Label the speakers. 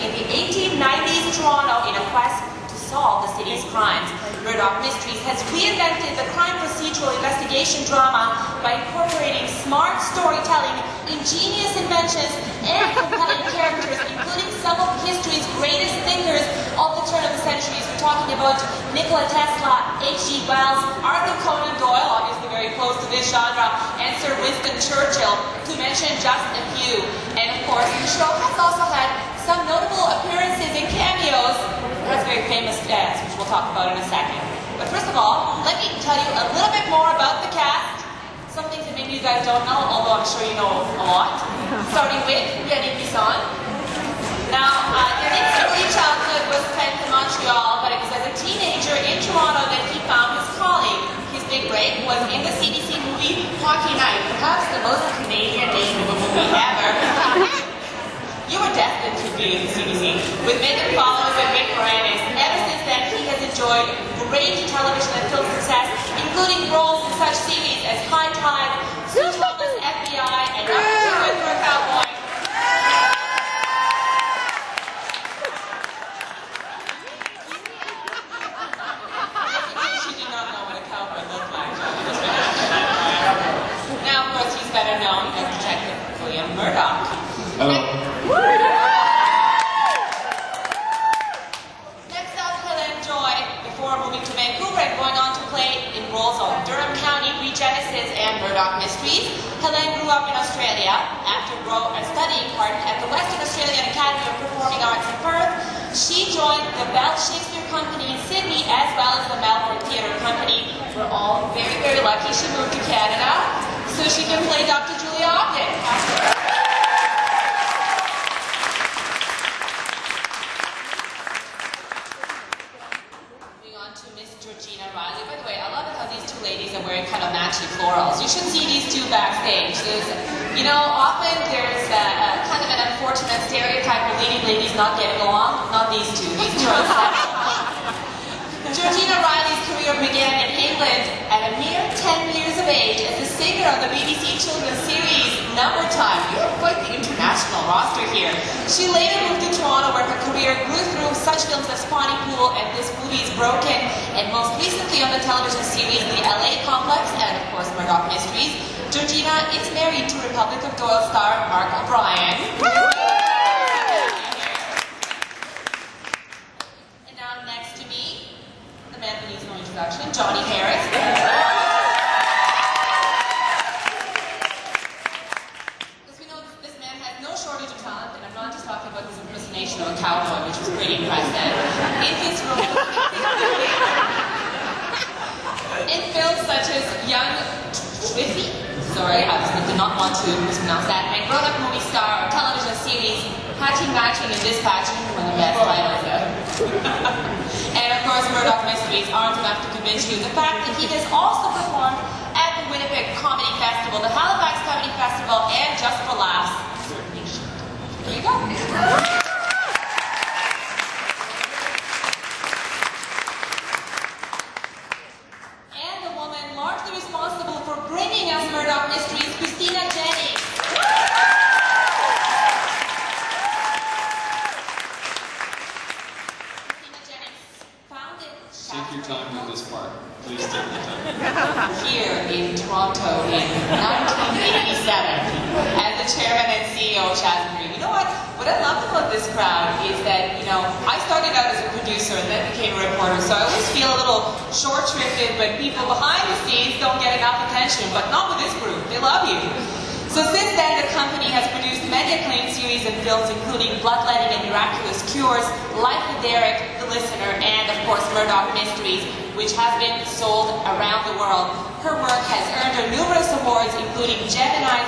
Speaker 1: in the 1890s Toronto in a quest to solve the city's crimes. Murdoch Mysteries has reinvented the crime procedural investigation drama by incorporating smart storytelling, ingenious inventions, and compelling characters, including some of history's greatest thinkers of the turn of the centuries. We're talking about Nikola Tesla, H.G. Wells, Arthur Conan Doyle, obviously very close to this genre, and Sir Winston Churchill, to mention just a few. And of course, the show has also had some notable appearances and cameos. It has very famous stats, which we'll talk about in a second. But first of all, let me tell you a little bit more about the cast. Some things that maybe you guys don't know, although I'm sure you know a lot. Starting with Yannick Bisson. Now, Yannick's early childhood was spent in Montreal, but it was as a teenager in Toronto that he found his calling. His big break was in the CBC movie Hockey Night, perhaps the most Canadian name of a movie ever. You were destined to be in the CBC with Megan Follows and Rick Moranis. Ever since then, he has enjoyed great television and film success, including roles in such series as High Tide, Sue Thomas, FBI, and Number 2 for a Cowboy. She did not know what a cowboy looked like. Now, of course, he's better known as Detective William Murdoch.
Speaker 2: Hello.
Speaker 1: Next up, Helen Joy, before moving to Vancouver and going on to play in roles on Durham County, Regenesis, and Murdoch Mysteries. Helen grew up in Australia after studying at the Western Australian Academy of Performing Arts in Perth. She joined the Bell Shakespeare Company in Sydney as well as the Melbourne Theatre Company. We're all very, very lucky she moved to Canada so she can play Dr. Julia Ogden. By the way, I love it how these two ladies are wearing kind of matchy florals. You should see these two backstage. You know, often there's kind of an unfortunate stereotype of leading ladies not getting along. Not these two. These two are exceptional. Georgina Riley's career began in England at a mere 10 years of age as a singer on the BBC children's series Number Time. You're quite the international roster here. She later moved to Toronto where her career grew through such films as Pontypool and This Movie's Broken, and most recently on the television series The LA Complex and of course Murdoch Mysteries. Georgina is married to Republic of Doyle star Mark O'Brien. And now next to me, the man who needs no introduction, Johnny Harris. Because we know this man has no shortage of talent, and I'm not just talking about his impersonation of a cowboy, which was pretty impressive. In his role, in films such as Young Twiffy, sorry, I did not want to mispronounce that, and grown-up movie star or television series Hatching, Matching, and Dispatching, one of the best titles ever. And of course, Murdoch Mysteries aren't enough to convince you. The fact that he has also performed at the Winnipeg Comedy Festival, the Halifax Comedy Festival, and Just for Laughs. There you go. And the woman largely responsible for bringing us Murdoch Mysteries, Christina Jennings.
Speaker 2: Take your time with this part. Please take your time.
Speaker 1: Here in Toronto in 1987 as the chairman and CEO of Chasm. You know what? What I love about this crowd is that, you know, I started out as a producer and then became a reporter, so I always feel a little short-shrifted when people behind the scenes don't get enough attention, but not with this group. They love you. So since then, the company has produced many acclaimed series and films, including Bloodletting and Miraculous Cures, Life with Derek, The Listener, and of course Murdoch Mysteries, which has been sold around the world. Her work has earned her numerous awards, including Gemini's